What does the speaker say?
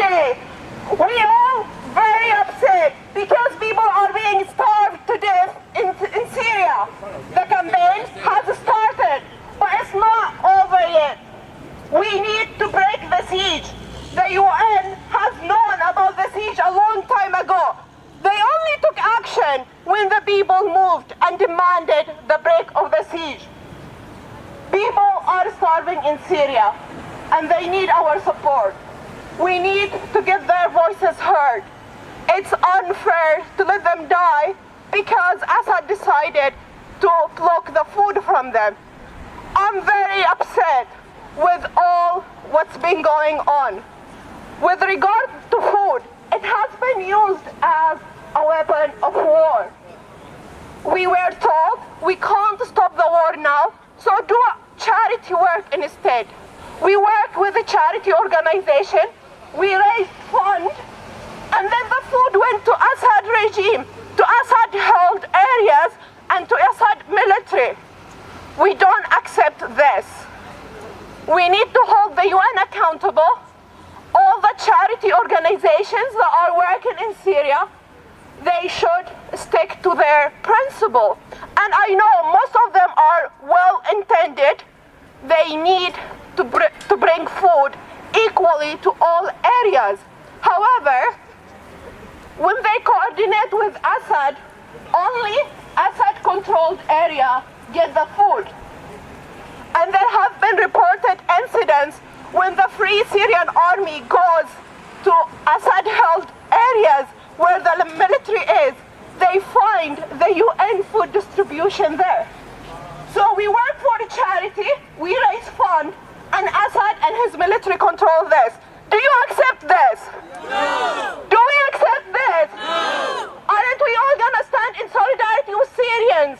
today. We are very upset because people are being starved to death in Syria. The campaign has started, but it's not over yet. We need to break the siege. The UN has known about the siege a long time ago. They only took action when the people moved and demanded the break of the siege. People are starving in Syria, and they need our support. We need to get their voices heard. It's unfair to let them die because Assad decided to block the food from them. I'm very upset with all what's been going on. With regard to food, it has been used as a weapon of war. We were told we can't stop the war now, so do charity work instead. We worked with a charity organization, we raised funds, and then the food went to Assad regime, to Assad-held areas, and to Assad military. We don't accept this. We need to hold the UN accountable. All the charity organizations that are working in Syria, they should stick to their principle. And I know most of them are well-intended. They need to bring food equally to all areas. However, when they coordinate with Assad, only Assad-controlled area get the food. And there have been reported incidents when the Free Syrian Army goes to Assad-held areas where the military is, they find the UN food distribution there. So we work for a charity, we raise funds, and Assad and his military control this. Do you accept this? No! Do we accept this? No! Aren't we all gonna stand in solidarity with Syrians?